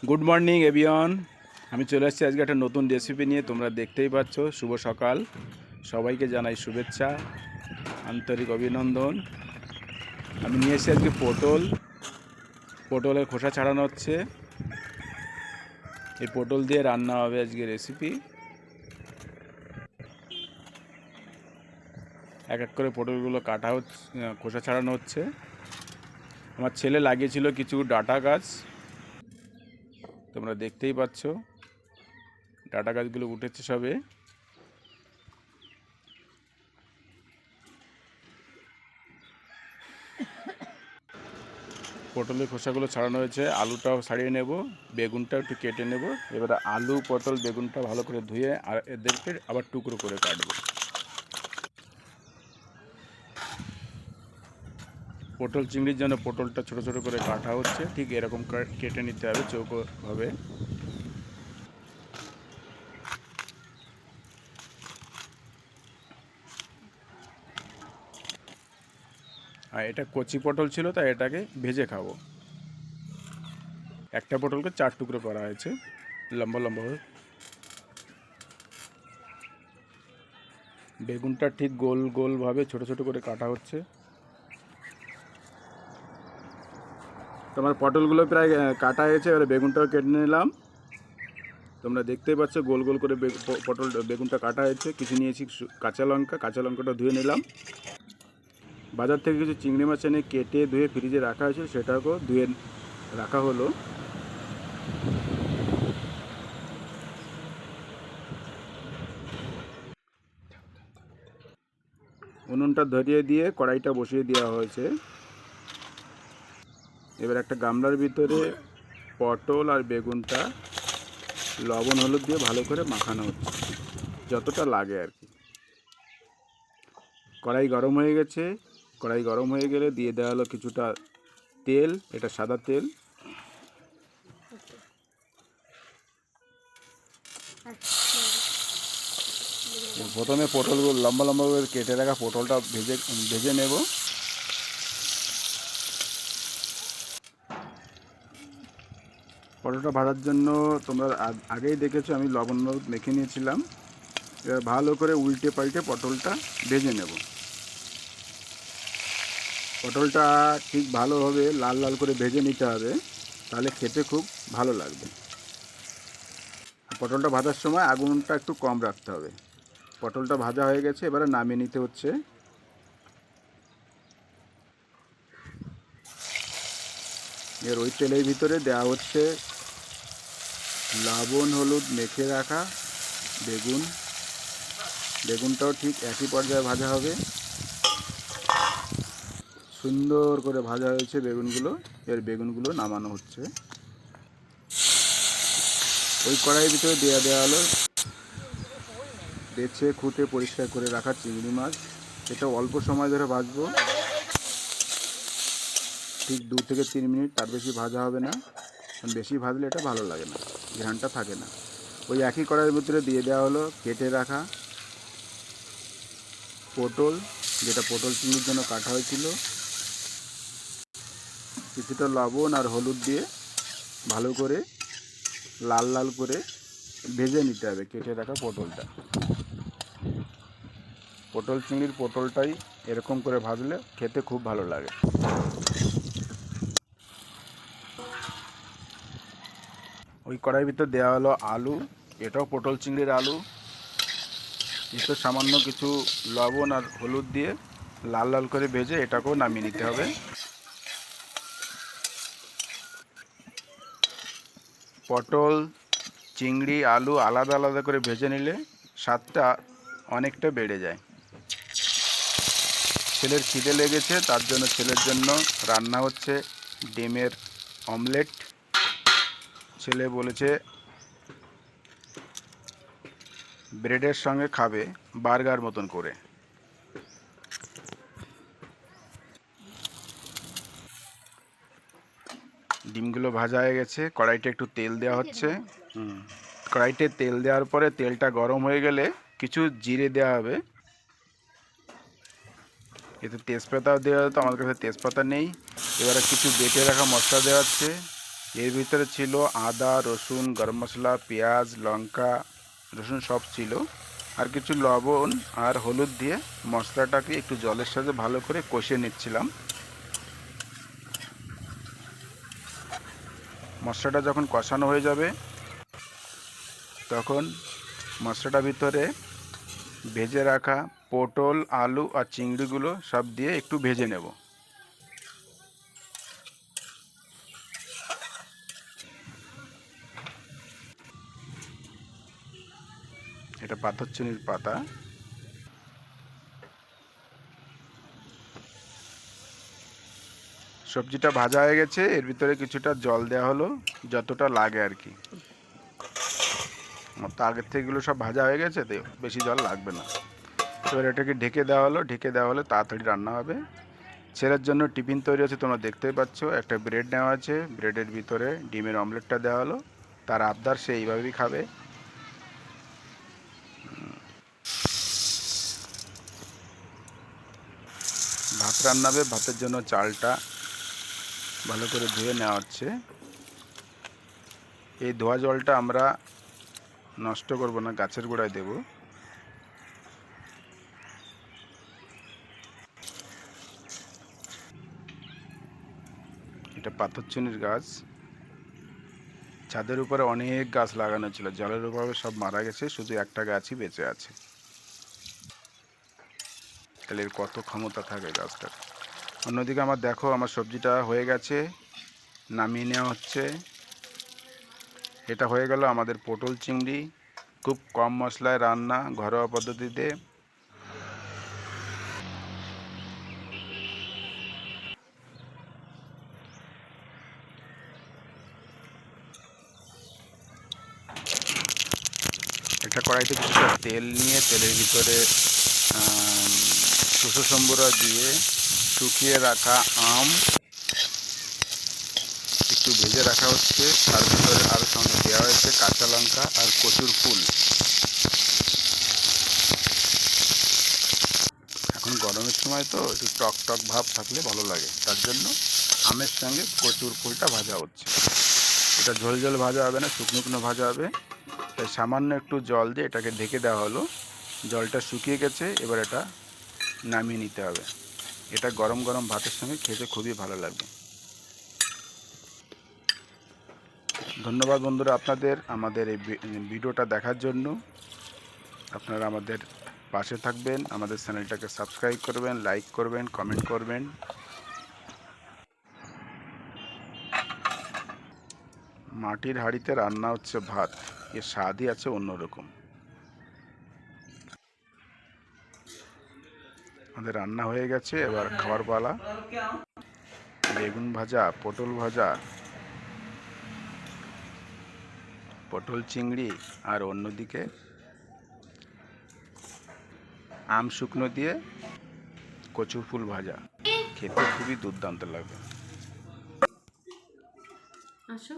Good morning এভিয়ন। আমি চলে আসছি আজকে একটা নতুন রেসিপি নিয়ে। তোমরা দেখতেই পাচ্ছ, শুভ সকাল। সবাইকে জানাই শুভেচ্ছা, আন্তরিক অভিনন্দন। আমি নিয়ে এসেছি আজকে পটলের খোসা ছাড়ানো হচ্ছে। এই পটল দিয়ে রান্না হবে আজকে রেসিপি। এক এক করে পটলগুলো কাটা হচ্ছে, খোসা ছাড়ানো হচ্ছে। আমার ছেলে লাগিয়েছিল কিছু ডাঁটা গাছ, তোমরা দেখতেই পাচ্ছ। ডাঁটা গাছগুলো উঠেছে সবে। পটলের খোসাগুলো ছাড়ানো হয়েছে, আলুটাও ছাড়িয়ে নেব, বেগুনটাও একটু কেটে নেব। এবারে আলু, পটল, বেগুনটা ভালো করে ধুয়ে আর এদেরকে আবার টুকরো করে কাটবো। পটল চিংড়ির জন্য পটলটা ছোট ছোট করে কাটা হচ্ছে, ঠিক এরকম কেটে নিতে হবে চৌকোভাবে। আর এটা কচি পটল ছিল, তাই এটাকে ভেজে খাবো। একটা পটলকে 4 টুকরো করা হয়েছে, লম্বা লম্বাভাবে। বেগুনটা ঠিক গোল গোলভাবে ছোট ছোট করে কাটা হচ্ছে। তোমার পটলগুলো প্রায় কাটা হয়েছে, এবারে বেগুনটাও কেটে নিলাম। তোমরা দেখতেই পাচ্ছ গোল গোল করে বেগুনটা কাটা হয়েছে। কিছু নিয়েছি কাঁচা লঙ্কাটা ধুয়ে নিলাম। বাজার থেকে কিছু চিংড়ি মাছ এনে কেটে ধুয়ে ফ্রিজে রাখা হয়েছে, সেটাকেও ধুয়ে রাখা হলো। উনুনটা ধরিয়ে দিয়ে কড়াইটা বসিয়ে দেওয়া হয়েছে। এবার একটা গামলার ভিতরে পটল আর বেগুনটা লবণ হলুদ দিয়ে ভালো করে মাখানো হচ্ছে, যতটা লাগে আর কি। কড়াই গরম হয়ে গেছে। কড়াই গরম হয়ে গেলে দিয়ে দেওয়া হলো কিছুটা তেল, এটা সাদা তেল। প্রথমে পটলগুলো লম্বা লম্বা করে কেটে রাখা পটলটা ভেজে নেব। পটলটা ভাজার জন্য তোমরা আগেই দেখেছো আমি লবণ মেখে নিয়েছিলাম। এবার ভালো করে উল্টে পাল্টে পটলটা ভেজে নেব। পটলটা ঠিক ভালোভাবে লাল লাল করে ভেজে নিতে হবে, তাহলে খেতে খুব ভালো লাগবে। পটলটা ভাজার সময় আগুনটা একটু কম রাখতে হবে। পটলটা ভাজা হয়ে গেছে, এবারে নামিয়ে নিতে হচ্ছে। এর ওই তেলের ভিতরে দেওয়া হচ্ছে লবণ হলুদ মেখে রাখা বেগুনটাও ঠিক একই পর্যায়ে ভাজা হবে। সুন্দর করে ভাজা হয়েছে বেগুনগুলো। এর বেগুনগুলো নামানো হচ্ছে। ওই কড়াইয়ের ভিতরে দেওয়া হলো বেছে খুঁটে পরিষ্কার করে রাখা চিংড়ি মাছ। এটা অল্প সময় ধরে ভাজবো, ঠিক 2 থেকে 3 মিনিট, তার বেশি ভাজা হবে না। কারণ বেশি ভাজলে এটা ভালো লাগে না, ঘ্রাণটা থাকে না। ওই একই কড়াইয়ের ভিতরে দিয়ে দেওয়া হলো কেটে রাখা পটল, যেটা পটল চিংড়ির জন্য কাটা হয়েছিল। কিছুটা লবণ আর হলুদ দিয়ে ভালো করে লাল লাল করে ভেজে নিতে হবে কেটে রাখা পটলটা। পটল চিংড়ির পটলটাই এরকম করে ভাজলে খেতে খুব ভালো লাগে। ওই কড়াইয়ের ভিতর দেওয়া হলো আলু, এটাও পটল চিংড়ির আলু। একটু সামান্য কিছু লবণ আর হলুদ দিয়ে লাল লাল করে ভেজে এটাকেও নামিয়ে নিতে হবে। পটল চিংড়ি আলু আলাদা আলাদা করে ভেজে নিলে স্বাদটা অনেকটা বেড়ে যায়। ছেলের খিদে লেগেছে, তার জন্য ছেলের জন্য রান্না হচ্ছে ডিমের অমলেট। ছেলে বলেছে ব্রেডের সঙ্গে খাবে, বার্গার মতন করে। ডিমগুলো ভাজা হয়ে গেছে, কড়াইতে একটু তেল দেওয়া হচ্ছে। কড়াইতে তেল দেওয়ার পরে তেলটা গরম হয়ে গেলে কিছু জিরে দেওয়া হবে। এতে তেজপাতাও দেওয়া হতো, আমার কাছে তেজপাতা নেই। এবারে কিছু বেটে রাখা মশলা দেওয়া হচ্ছে, এর ভিতরে ছিল আদা, রসুন, গরম মশলা, পেঁয়াজ, লঙ্কা, রসুন সব ছিল, আর কিছু লবণ আর হলুদ দিয়ে মশলাটাকে একটু জলের সাথে ভালো করে কষিয়ে নিচ্ছিলাম। মশলাটা যখন কষানো হয়ে যাবে তখন মশলাটার ভিতরে ভেজে রাখা পটল, আলু আর চিংড়িগুলো সব দিয়ে একটু ভেজে নেব। এটা পাথরচুনির পাতা। সবজিটা ভাজা হয়ে গেছে, এর ভিতরে কিছুটা জল দেওয়া হলো, যতটা লাগে আর কি। তো আগের থেকে এগুলো সব ভাজা হয়ে গেছে, তো বেশি জল লাগবে না। এবার এটাকে ঢেকে দেওয়া হলো, তাড়াতাড়ি রান্না হবে। ছেলের জন্য টিফিন তৈরি হচ্ছে, তোমরা দেখতেই পাচ্ছ। একটা ব্রেড নেওয়া আছে, ব্রেডের ভিতরে ডিমের অমলেটটা দেওয়া হলো। তার আবদার, সে এইভাবেই খাবে। ভাত রান্না হবে, ভাতের জন্য চালটা ভালো করে ধুয়ে নেওয়া হচ্ছে। এই ধোয়া জলটা আমরা নষ্ট করব না, গাছের গোড়ায় দেব। এটা পাথরচুনির গাছ। ছাদের উপরে অনেক গাছ লাগানো ছিল, জলের অভাবে সব মারা গেছে, শুধু একটা গাছই বেঁচে আছে। তাহলে এর কত ক্ষমতা থাকে গাছটার। অন্যদিকে আমার দেখো, আমার সবজিটা হয়ে গেছে, নামিয়ে নেওয়া হচ্ছে। এটা হয়ে গেল আমাদের পটল চিংড়ি, খুব কম মশলায় রান্না, ঘরোয়া পদ্ধতিতে। একটা কড়াইতে কিছুটা তেল নিয়ে তেলের ভিতরে শস্য সম্বরা দিয়ে শুকিয়ে রাখা আম একটু ভেজে রাখা হচ্ছে। তার ভিতরে আরও সঙ্গে দেওয়া হয়েছে কাঁচা লঙ্কা আর কচুর ফুল। এখন গরমের সময় তো একটু টক টক ভাব থাকলে ভালো লাগে, তার জন্য আমের সঙ্গে কচুর ফুলটা ভাজা হচ্ছে। এটা ঝোল ঝোল ভাজা হবে না, শুকনো শুকনো ভাজা হবে। তাই সামান্য একটু জল দিয়ে এটাকে ঢেকে দেওয়া হলো। জলটা শুকিয়ে গেছে, এবার এটা নামিয়ে নিতে হবে। এটা গরম গরম ভাতের সঙ্গে খেতে খুবই ভালো লাগবে। ধন্যবাদ বন্ধুরা আপনাদের আমাদের এই ভিডিওটা দেখার জন্য। আপনারা আমাদের পাশে থাকবেন, আমাদের চ্যানেলটাকে সাবস্ক্রাইব করবেন, লাইক করবেন, কমেন্ট করবেন। মাটির হাঁড়িতে রান্না হচ্ছে ভাত, এর স্বাদই আছে অন্যরকম। আমাদের রান্না হয়ে গেছে, এবার খাবার পালা। বেগুন ভাজা, পটল ভাজা, পটল চিংড়ি, আর অন্যদিকে আম শুকনো দিয়ে কচু ফুল ভাজা। খেতে খুবই দুর্দান্ত লাগবে। আসো।